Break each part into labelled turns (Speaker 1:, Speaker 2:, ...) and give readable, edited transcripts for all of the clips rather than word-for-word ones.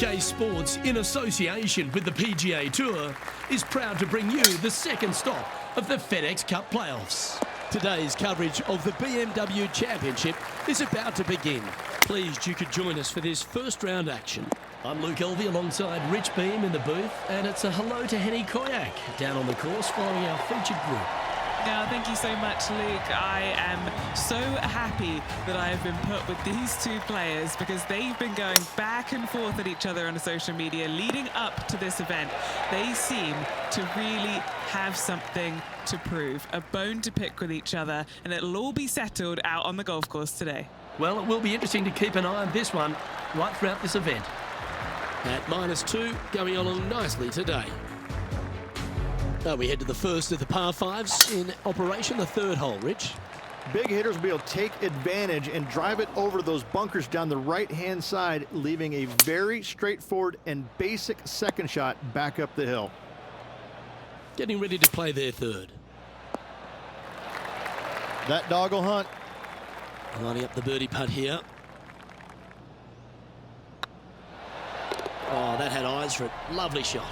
Speaker 1: SBK Sports, in association with the PGA Tour, is proud to bring you the second stop of the FedEx Cup playoffs. Today's coverage of the BMW Championship is about to begin. Pleased you could join us for this first round action. I'm Luke Elvey alongside Rich Beam in the booth, and it's a hello to Henny Koyak down on the course following our featured group.
Speaker 2: Yeah, thank you so much, Luke. I am so happy that I have been put with these two players because they've been going back and forth at each other on social media leading up to this event. They seem to really have something to prove, a bone to pick with each other, and it'll all be settled out on the golf course today.
Speaker 1: Well, it will be interesting to keep an eye on this one right throughout this event. At -2, going along nicely today. We head to the first of the par fives in operation, the third hole, Rich.
Speaker 3: Big hitters will be able to take advantage and drive it over those bunkers down the right-hand side, leaving a very straightforward and basic second shot back up the hill.
Speaker 1: Getting ready to play their third.
Speaker 3: That dog will hunt.
Speaker 1: Lining up the birdie putt here. Oh, that had eyes for it. Lovely shot.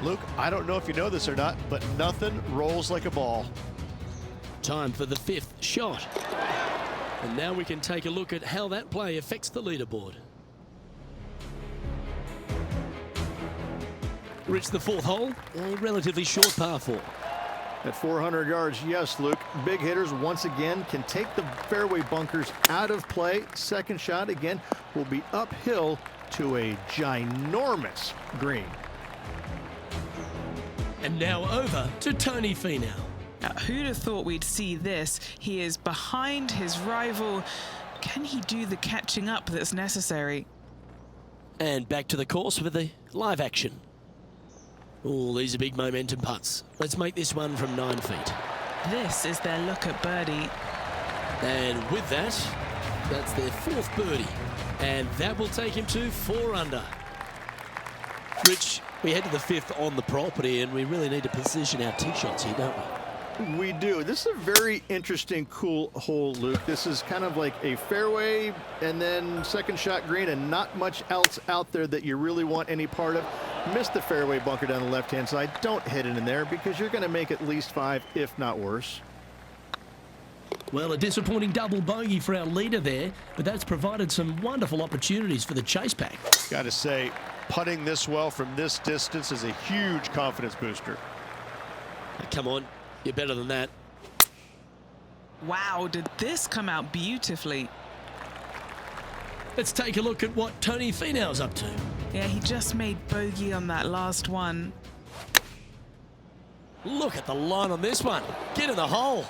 Speaker 4: Luke, I don't know if you know this or not, but nothing rolls like a ball.
Speaker 1: Time for the fifth shot. And now we can take a look at how that play affects the leaderboard. Rich, the fourth hole, a relatively short par 4.
Speaker 3: At 400 yards, yes, Luke. Big hitters once again can take the fairway bunkers out of play. Second shot again will be uphill to a ginormous green.
Speaker 1: And now over to Tony Finau.
Speaker 2: Now, who'd have thought we'd see this? He is behind his rival. Can he do the catching up that's necessary?
Speaker 1: And back to the course with the live action. Oh, these are big momentum putts. Let's make this one from 9 feet.
Speaker 2: This is their look at birdie.
Speaker 1: And with that, that's their fourth birdie. And that will take him to 4 under. Rich, we head to the fifth on the property, and we really need to position our tee shots here, don't we?
Speaker 3: We do. This is a very interesting, cool hole, Luke. This is kind of like a fairway and then second shot green and not much else out there that you really want any part of. Miss the fairway bunker down the left-hand side. Don't hit it in there because you're going to make at least 5, if not worse.
Speaker 1: Well, a disappointing double bogey for our leader there, but that's provided some wonderful opportunities for the chase pack.
Speaker 4: Got to say, putting this well from this distance is a huge confidence booster.
Speaker 1: Come on, you're better than that.
Speaker 2: Wow, did this come out beautifully?
Speaker 1: Let's take a look at what Tony Finau's up to.
Speaker 2: Yeah, he just made bogey on that last one.
Speaker 1: Look at the line on this one. Get in the hole.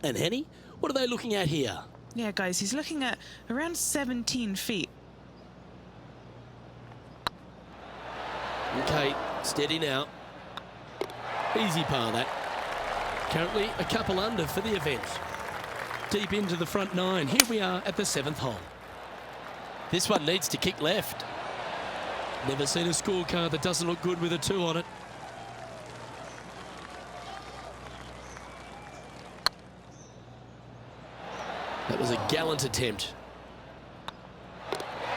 Speaker 1: And Henny, what are they looking at here?
Speaker 2: Yeah, guys, he's looking at around 17 feet.
Speaker 1: Okay, steady now. Easy par that. Currently a couple under for the event. Deep into the front 9. Here we are at the 7th hole. This one needs to kick left. Never seen a scorecard that doesn't look good with a 2 on it. That was a gallant attempt.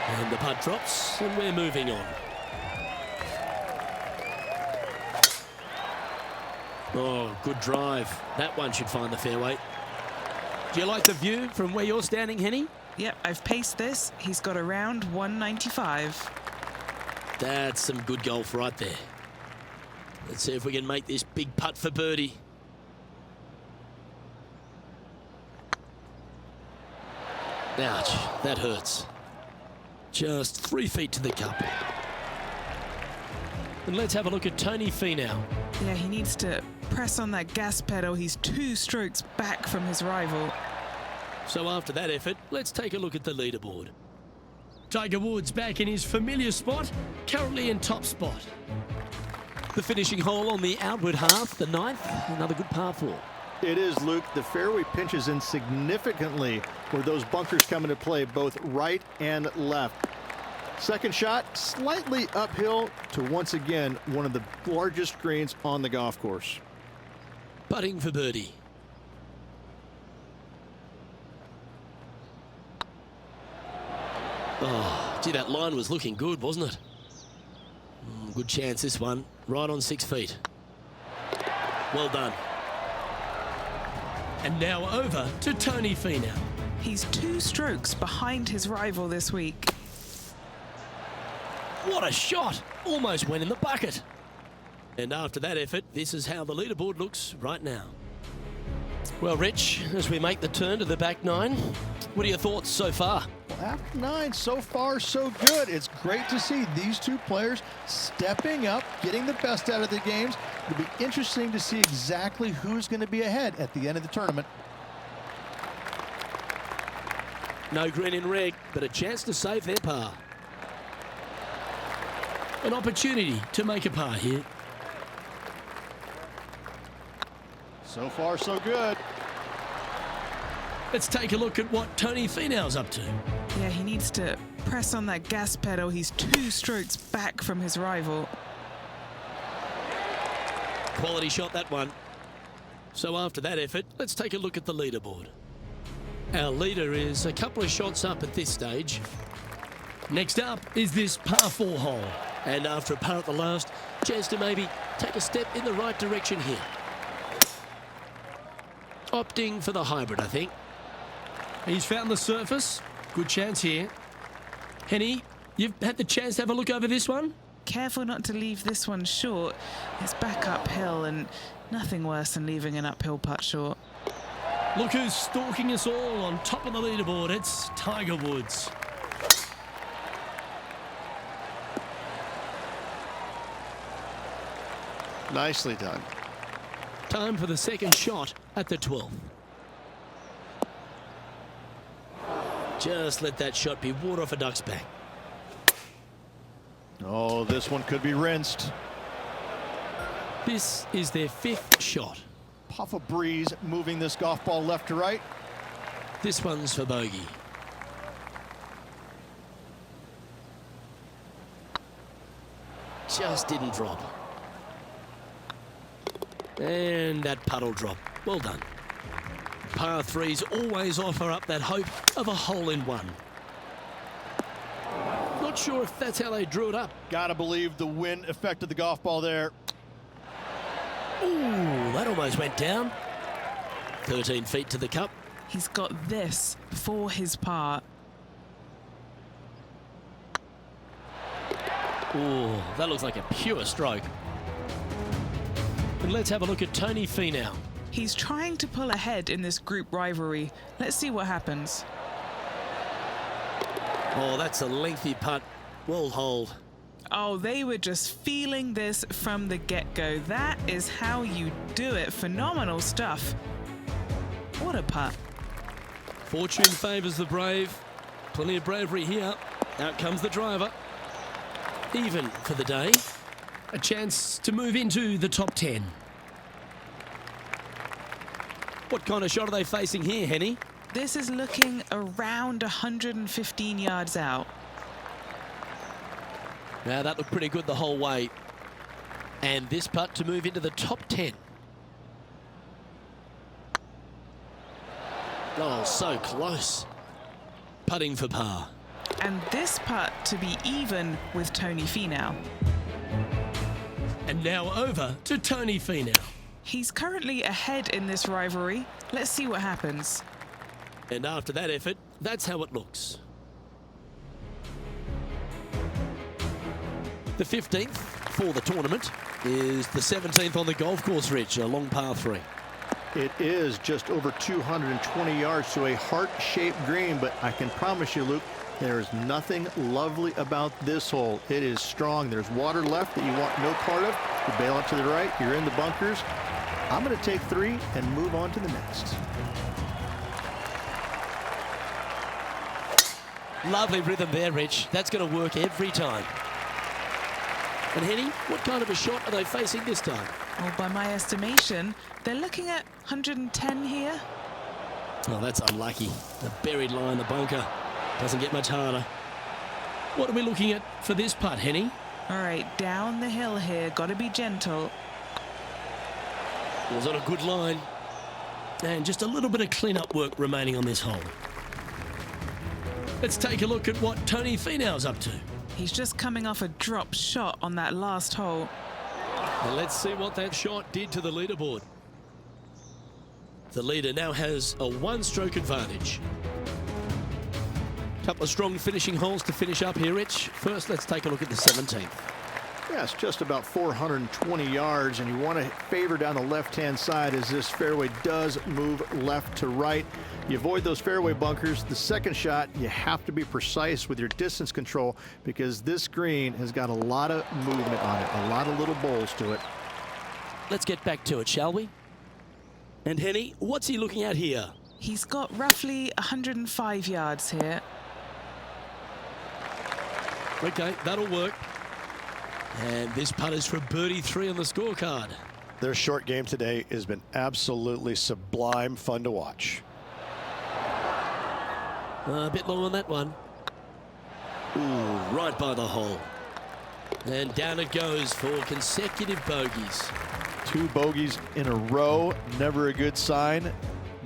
Speaker 1: And the putt drops, and we're moving on. Oh, good drive. That one should find the fairway. Do you like the view from where you're standing, Henny?
Speaker 2: Yep, I've paced this. He's got around 195.
Speaker 1: That's some good golf right there. Let's see if we can make this big putt for birdie. Ouch, that hurts. Just 3 feet to the cup. And let's have a look at Tony Finau.
Speaker 2: Yeah, he needs to press on that gas pedal. He's 2 strokes back from his rival.
Speaker 1: So after that effort, let's take a look at the leaderboard. Tiger Woods back in his familiar spot, currently in top spot. The finishing hole on the outward half, the 9th, another good par 4.
Speaker 3: It is, Luke. The fairway pinches in significantly where those bunkers come into play, both right and left. Second shot, slightly uphill to once again one of the largest greens on the golf course.
Speaker 1: Putting for birdie. Oh, gee, that line was looking good, wasn't it? Good chance, this one. Right on 6 feet. Well done. And now over to Tony Finau.
Speaker 2: He's 2 strokes behind his rival this week.
Speaker 1: What a shot! Almost went in the bucket. And after that effort, this is how the leaderboard looks right now. Well, Rich, as we make the turn to the back 9, what are your thoughts so far?
Speaker 3: Well, after 9, so far so good. It's great to see these 2 players stepping up, getting the best out of the games. It'll be interesting to see exactly who's going to be ahead at the end of the tournament.
Speaker 1: No green in red, but a chance to save their par. An opportunity to make a par here.
Speaker 3: So far, so good.
Speaker 1: Let's take a look at what Tony Finau's up to.
Speaker 2: Yeah, he needs to press on that gas pedal. He's 2 strokes back from his rival.
Speaker 1: Quality shot, that one. So after that effort, let's take a look at the leaderboard. Our leader is a couple of shots up at this stage. Next up is this par 4 hole. And after a par at the last, chance to maybe take a step in the right direction here. Opting for the hybrid, I think. He's found the surface. Good chance here. Henny, you've had the chance to have a look over this one?
Speaker 2: Careful not to leave this one short. It's back uphill and nothing worse than leaving an uphill putt short.
Speaker 1: Look who's stalking us all on top of the leaderboard. It's Tiger Woods.
Speaker 4: Nicely done.
Speaker 1: Time for the second shot at the 12th. Just let that shot be water off a duck's back.
Speaker 3: Oh, this one could be rinsed.
Speaker 1: This is their 5th shot.
Speaker 3: Puff of breeze moving this golf ball left to right.
Speaker 1: This one's for bogey. Just didn't drop. And that puddle drop. Well done. Par 3s always offer up that hope of a hole-in-one. Not sure if that's how they drew it up.
Speaker 3: Gotta believe the wind affected the golf ball there.
Speaker 1: Ooh, that almost went down. 13 feet to the cup.
Speaker 2: He's got this for his par.
Speaker 1: Ooh, that looks like a pure stroke. And let's have a look at Tony Finau.
Speaker 2: He's trying to pull ahead in this group rivalry. Let's see what happens.
Speaker 1: Oh, that's a lengthy putt. Well holed.
Speaker 2: Oh, they were just feeling this from the get-go. That is how you do it. Phenomenal stuff. What a putt.
Speaker 1: Fortune favours the brave. Plenty of bravery here. Out comes the driver. Even for the day. A chance to move into the top 10. What kind of shot are they facing here, Henny?
Speaker 2: This is looking around 115 yards out.
Speaker 1: Now that looked pretty good the whole way. And this putt to move into the top 10. Oh, so close. Putting for par.
Speaker 2: And this putt to be even with Tony Finau.
Speaker 1: And now over to Tony Finau.
Speaker 2: He's currently ahead in this rivalry. Let's see what happens.
Speaker 1: And after that effort, that's how it looks. The 15th for the tournament is the 17th on the golf course, Rich, a long par 3.
Speaker 3: It is just over 220 yards to a heart-shaped green, but I can promise you, Luke, there is nothing lovely about this hole. It is strong. There's water left that you want no part of. You bail out to the right, you're in the bunkers. I'm going to take 3 and move on to the next.
Speaker 1: Lovely rhythm there, Rich. That's going to work every time. And Henny, what kind of a shot are they facing this time?
Speaker 2: Well, by my estimation, they're looking at 110 here.
Speaker 1: Oh, that's unlucky. The buried line, the bunker. Doesn't get much harder. What are we looking at for this putt, Henny?
Speaker 2: All right, down the hill here. Got to be gentle.
Speaker 1: It was on a good line. And just a little bit of clean-up work remaining on this hole. Let's take a look at what Tony Finau's up to.
Speaker 2: He's just coming off a drop shot on that last hole.
Speaker 1: And let's see what that shot did to the leaderboard. The leader now has a one-stroke advantage. Couple of strong finishing holes to finish up here, Rich. First, let's take a look at the 17th.
Speaker 3: Yeah, it's just about 420 yards, and you want to favor down the left-hand side as this fairway does move left to right. You avoid those fairway bunkers. The second shot, you have to be precise with your distance control because this green has got a lot of movement on it, a lot of little bowls to it.
Speaker 1: Let's get back to it, shall we? And Henny, what's he looking at here?
Speaker 2: He's got roughly 105 yards here.
Speaker 1: Okay, that'll work. And this putt is for birdie 3 on the scorecard.
Speaker 4: Their short game today has been absolutely sublime fun to watch.
Speaker 1: A bit long on that one. Ooh, right by the hole. And down it goes for consecutive bogeys.
Speaker 3: 2 bogeys in a row, never a good sign.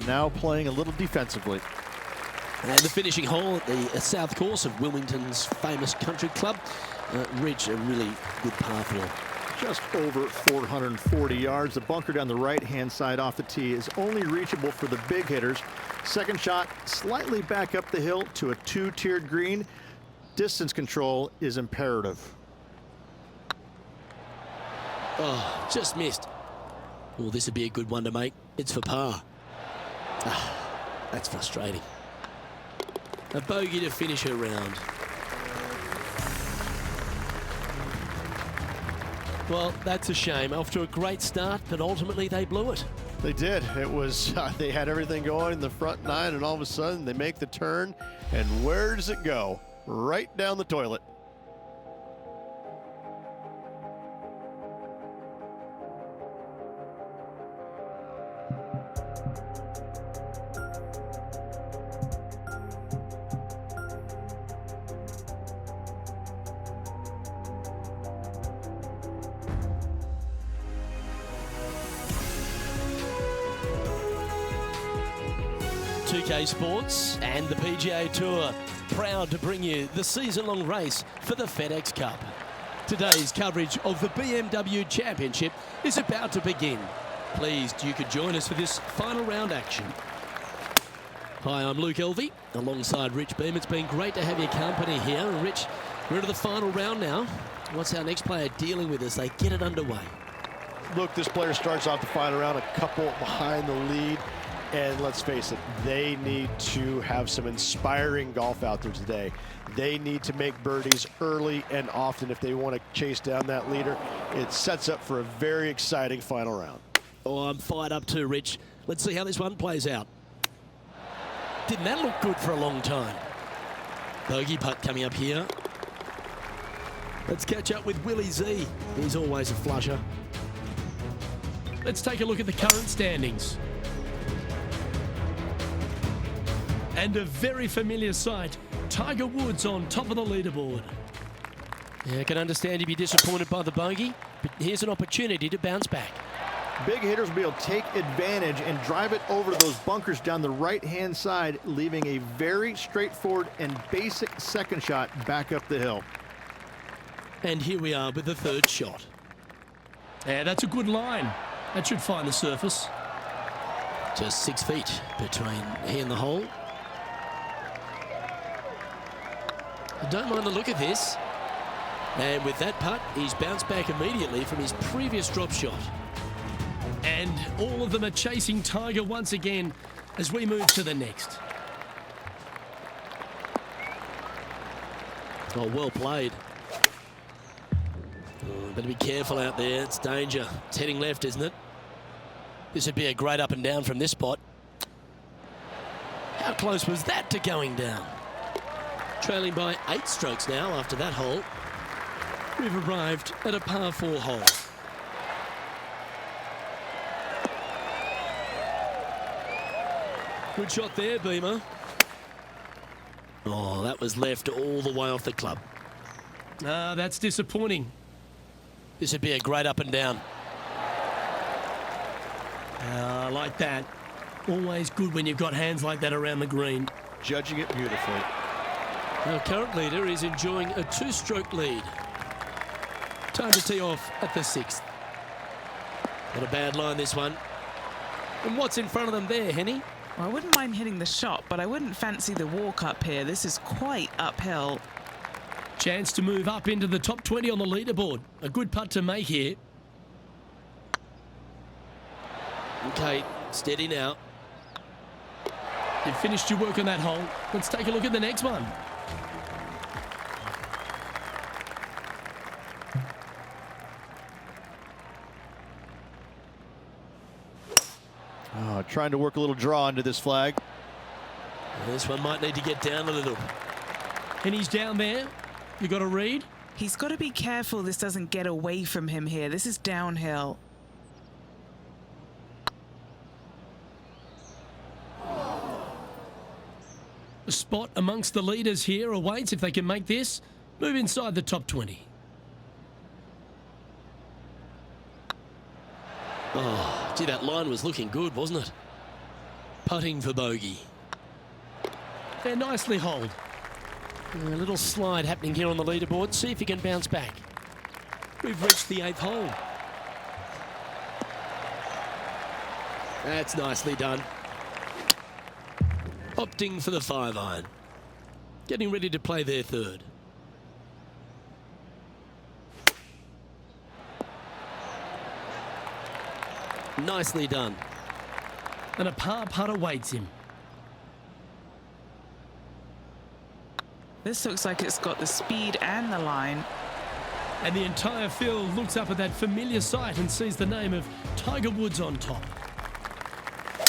Speaker 3: Now playing a little defensively.
Speaker 1: And the finishing hole at the south course of Wilmington's famous country club. Ridge, a really good par 4.
Speaker 3: Just over 440 yards. The bunker down the right-hand side off the tee is only reachable for the big hitters. Second shot, slightly back up the hill to a 2-tiered green. Distance control is imperative.
Speaker 1: Oh, just missed. Well, this would be a good one to make. It's for par. That's frustrating. A bogey to finish her round. Well, that's a shame. Off to a great start, but ultimately they blew it.
Speaker 4: They did. It was, they had everything going in the front 9, and all of a sudden they make the turn. And where does it go? Right down the toilet.
Speaker 1: TK Sports and the PGA Tour proud to bring you the season-long race for the FedEx Cup. Today's coverage of the BMW Championship is about to begin. Pleased you could join us for this final round action. Hi, I'm Luke Elvey alongside Rich Beem. It's been great to have your company here. And Rich, we're into the final round now. What's our next player dealing with as they get it underway?
Speaker 4: Look, this player starts off the final round a couple behind the lead. And let's face it, they need to have some inspiring golf out there today. They need to make birdies early and often if they want to chase down that leader. It sets up for a very exciting final round.
Speaker 1: Oh, I'm fired up too, Rich. Let's see how this one plays out. Didn't that look good for a long time? Bogey putt coming up here. Let's catch up with Willie Z. He's always a flusher. Let's take a look at the current standings. And a very familiar sight, Tiger Woods on top of the leaderboard. Yeah, I can understand you'd be disappointed by the bogey, but here's an opportunity to bounce back.
Speaker 3: Big hitters will be able to take advantage and drive it over those bunkers down the right-hand side, leaving a very straightforward and basic second shot back up the hill.
Speaker 1: And here we are with the third shot. Yeah, that's a good line. That should find the surface. Just 6 feet between he and the hole. I don't mind the look of this. And with that putt, he's bounced back immediately from his previous drop shot. And all of them are chasing Tiger once again as we move to the next. Oh, well played. Oh, better be careful out there. It's danger. It's heading left, isn't it? This would be a great up and down from this spot. How close was that to going down? Trailing by 8 strokes now after that hole. We've arrived at a par 4 hole. Good shot there, Beamer. Oh, that was left all the way off the club. That's disappointing. This would be a great up and down. Like that. Always good when you've got hands like that around the green.
Speaker 4: Judging it beautifully.
Speaker 1: Our current leader is enjoying a 2-stroke lead. Time to tee off at the 6th. Not a bad line, this one. And what's in front of them there, Henny?
Speaker 2: Well, I wouldn't mind hitting the shot, but I wouldn't fancy the walk up here. This is quite uphill.
Speaker 1: Chance to move up into the top 20 on the leaderboard. A good putt to make here. Okay, steady now. You've finished your work on that hole. Let's take a look at the next one.
Speaker 3: Oh, trying to work a little draw into this flag.
Speaker 1: This one might need to get down a little. And he's down there. You got a read?
Speaker 2: He's got to be careful this doesn't get away from him here. This is downhill.
Speaker 1: A spot amongst the leaders here awaits if they can make this. Move inside the top 20. Oh, gee, that line was looking good, wasn't it? Putting for bogey. They're nicely holed. A little slide happening here on the leaderboard. See if he can bounce back. We've reached the 8th hole. That's nicely done. Opting for the 5-iron. Getting ready to play their 3rd. Nicely done. And a par putt awaits him.
Speaker 2: This looks like it's got the speed and the line.
Speaker 1: And the entire field looks up at that familiar sight and sees the name of Tiger Woods on top.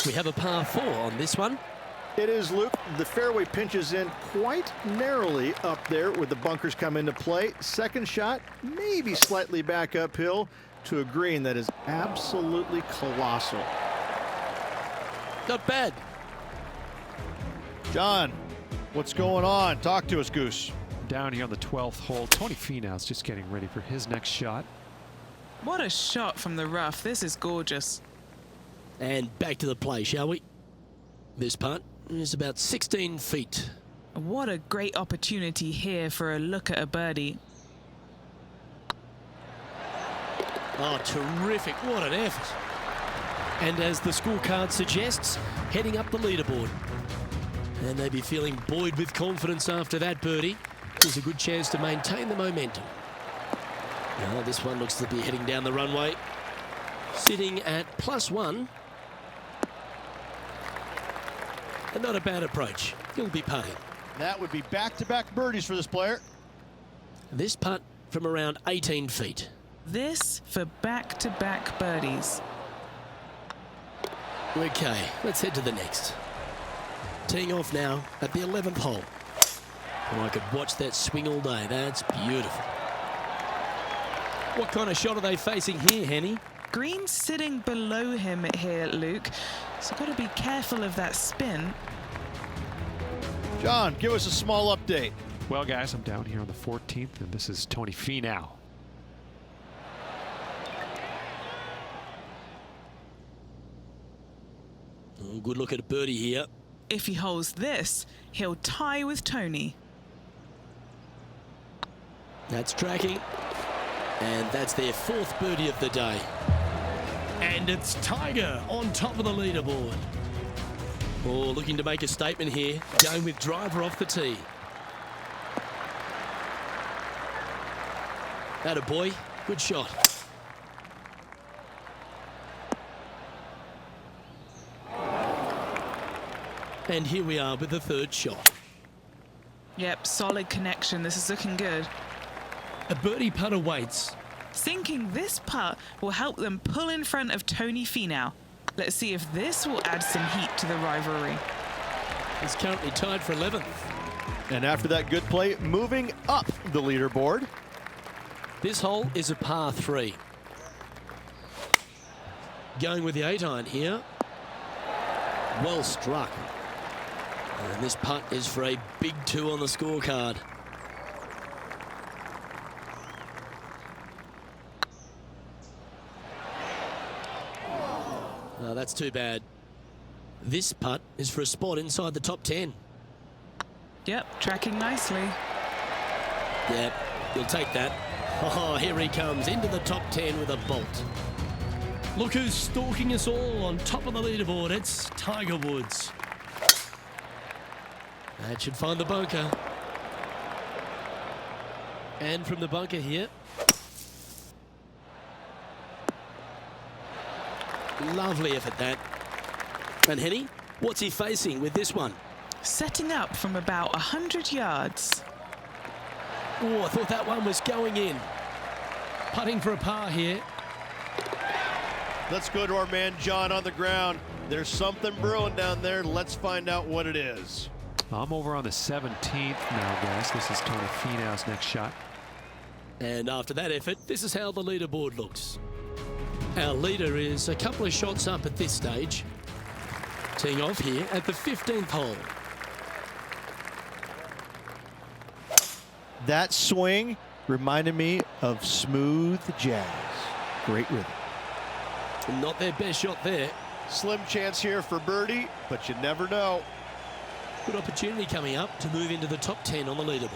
Speaker 1: We have a par 4 on this one.
Speaker 3: It is, Luke. The fairway pinches in quite narrowly up there where the bunkers come into play. Second shot, maybe slightly back uphill to a green that is absolutely colossal.
Speaker 1: Not bad.
Speaker 4: John, what's going on? Talk to us, Goose.
Speaker 5: Down here on the 12th hole, Tony Finau's just getting ready for his next shot.
Speaker 2: What a shot from the rough. This is gorgeous.
Speaker 1: And back to the play, shall we? This putt is about 16 feet.
Speaker 2: What a great opportunity here for a look at a birdie.
Speaker 1: Oh, terrific. What an effort. And as the scorecard suggests, heading up the leaderboard. And they'll be feeling buoyed with confidence after that birdie. There's a good chance to maintain the momentum. Now, this one looks to be heading down the runway. Sitting at +1. And not a bad approach. He'll be putting.
Speaker 4: That would be back-to-back birdies for this player.
Speaker 1: This putt from around 18 feet.
Speaker 2: This for back-to-back birdies.
Speaker 1: Okay, let's head to the next. Teeing off now at the 11th hole. And I could watch that swing all day. That's beautiful. What kind of shot are they facing here, Henny?
Speaker 2: Green's sitting below him here, Luke. So got to be careful of that spin.
Speaker 4: John, give us a small update.
Speaker 5: Well, guys, I'm down here on the 14th, and this is Tony Finau.
Speaker 1: Oh, good look at a birdie here.
Speaker 2: If he holds this, he'll tie with Tony.
Speaker 1: That's tracking. And that's their 4th birdie of the day. And it's Tiger on top of the leaderboard. Oh, looking to make a statement here. Going with driver off the tee. Atta boy, good shot. And here we are with the 3rd shot.
Speaker 2: Yep, solid connection. This is looking good.
Speaker 1: A birdie putt awaits.
Speaker 2: Sinking this putt will help them pull in front of Tony Finau. Let's see if this will add some heat to the rivalry.
Speaker 1: He's currently tied for 11th.
Speaker 3: And after that good play, moving up the leaderboard.
Speaker 1: This hole is a par 3. Going with the 8-iron here. Well struck. And this putt is for a big 2 on the scorecard. Oh, that's too bad. This putt is for a spot inside the top 10.
Speaker 2: Yep, tracking nicely.
Speaker 1: Yeah, you'll take that. Oh, here he comes into the top 10 with a bolt. Look who's stalking us all on top of the leaderboard. It's Tiger Woods. That should find the bunker. And from the bunker here. Lovely effort that. And Henny, what's he facing with this one?
Speaker 2: Setting up from about 100 yards.
Speaker 1: Oh, I thought that one was going in. Putting for a par here.
Speaker 4: Let's go to our man John on the ground. There's something brewing down there. Let's find out what it is.
Speaker 5: I'm over on the 17th now, guys. This is Tony Finau's next shot.
Speaker 1: And after that effort, this is how the leaderboard looks. Our leader is a couple of shots up at this stage. Teeing off here at the 15th hole.
Speaker 3: That swing reminded me of smooth jazz. Great rhythm.
Speaker 1: Not their best shot there.
Speaker 4: Slim chance here for birdie, but you never know.
Speaker 1: Good opportunity coming up to move into the top 10 on the leaderboard.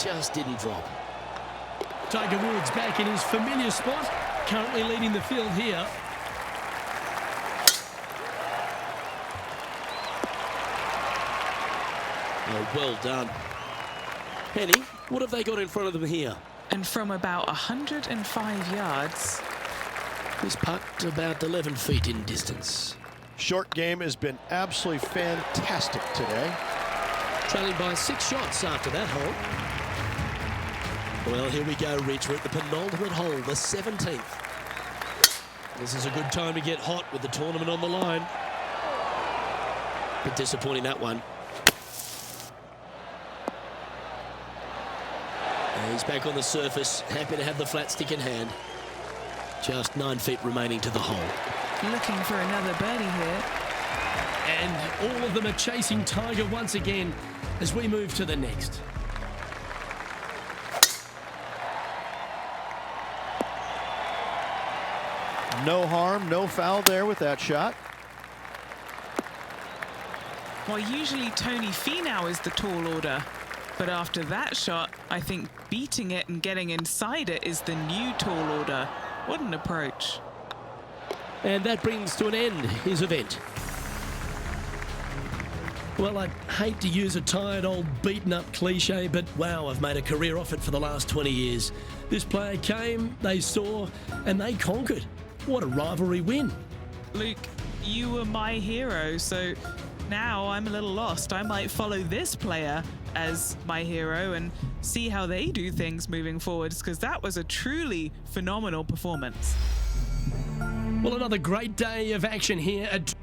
Speaker 1: Just didn't drop. Tiger Woods back in his familiar spot, currently leading the field here. Oh, well done. Henny, what have they got in front of them here?
Speaker 2: And from about 105 yards.
Speaker 1: He's putt about 11 feet in distance.
Speaker 4: Short game has been absolutely fantastic today.
Speaker 1: Trailing by 6 shots after that hole. Well, here we go, Rich. We're at the penultimate hole, the 17th. This is a good time to get hot with the tournament on the line. But disappointing, that one. And he's back on the surface, happy to have the flat stick in hand. Just 9 feet remaining to the hole.
Speaker 2: Looking for another birdie here.
Speaker 1: And all of them are chasing Tiger once again as we move to the next.
Speaker 3: No harm, no foul there with that shot.
Speaker 2: Well, usually Tony Finau is the tall order. But after that shot, I think beating it and getting inside it is the new tall order. What an approach.
Speaker 1: And that brings to an end his event. Well, I hate to use a tired old beaten up cliche, but wow, I've made a career off it for the last 20 years. This player came, they saw, and they conquered. What a rivalry win.
Speaker 2: Luke, you were my hero, so now I'm a little lost. I might follow this player as my hero and see how they do things moving forwards, because that was a truly phenomenal performance.
Speaker 1: Well, another great day of action here at